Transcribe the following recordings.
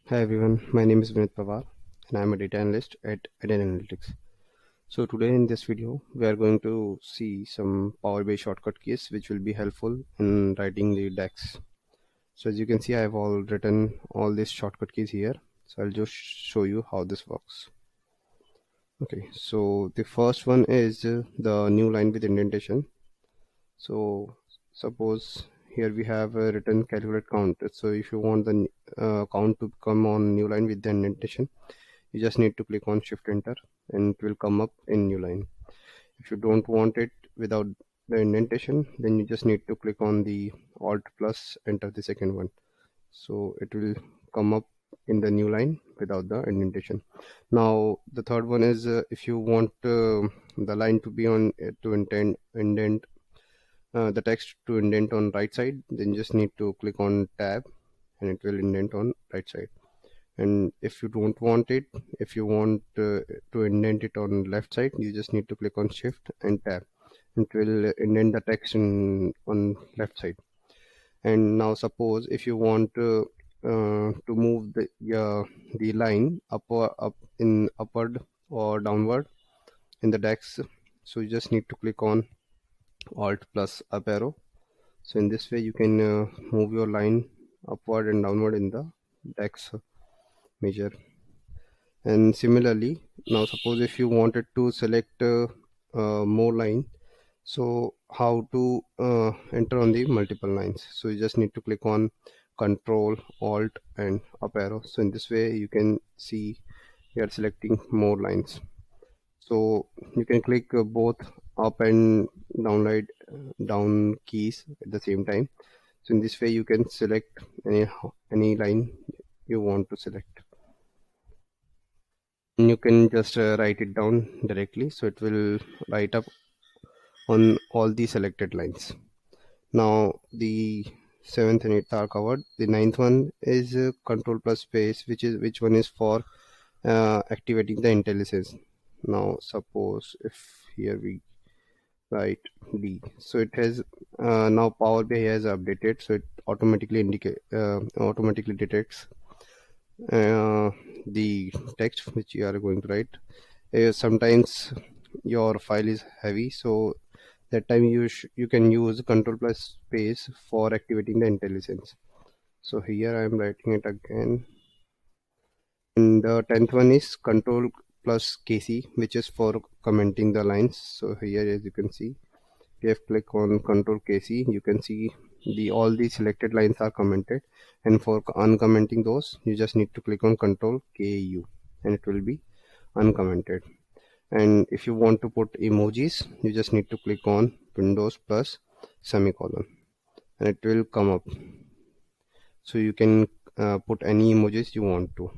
Hi everyone, my name is Pawar and I am a data analyst at Analytics. So today in this video we are going to see some Power BI shortcut keys which will be helpful in writing the DAX. So as you can see, I have all written all these shortcut keys here. So I'll just show you how this works. Okay, so the first one is the new line with indentation. So suppose here we have written calculate count. So if you want the count to come on new line with the indentation, you just need to click on shift enter and it will come up in new line. If you don't want it without the indentation, then you just need to click on the alt plus enter the second one, so it will come up in the new line without the indentation. Now the third one is if you want the line to be on to indent the text to indent on right side, then you just need to click on tab and it will indent on right side. And if you don't want it, if you want to indent it on left side, you just need to click on shift and tab. It will indent the text on left side. And now suppose if you want to move the line up in upward or downward in the DAX, so you just need to click on alt plus up arrow. So in this way you can move your line upward and downward in the DAX measure. And similarly, now suppose if you wanted to select more line, so how to enter on the multiple lines? So you just need to click on control alt and up arrow. So in this way you can see you are selecting more lines. So you can click both up and down keys at the same time. So in this way you can select any line you want to select. You can just write it down directly, so it will write up on all the selected lines. Now the 7th and 8th are covered. The 9th one is control plus space, which one is for activating the intelligence. Now suppose if here we write D, so it has now Power BI has updated, so it automatically detects the text which you are going to write. Sometimes your file is heavy, so that time you can use control plus space for activating the intelligence. So here I am writing it again. And the 10th one is control plus KC, which is for commenting the lines. So here, as you can see, if you click on control KC, you can see all the selected lines are commented, and for uncommenting those you just need to click on control KU and it will be uncommented. And if you want to put emojis, you just need to click on Windows plus semicolon and it will come up, so you can put any emojis you want to.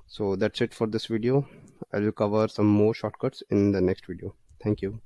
So that's it for this video. I will cover some more shortcuts in the next video. Thank you.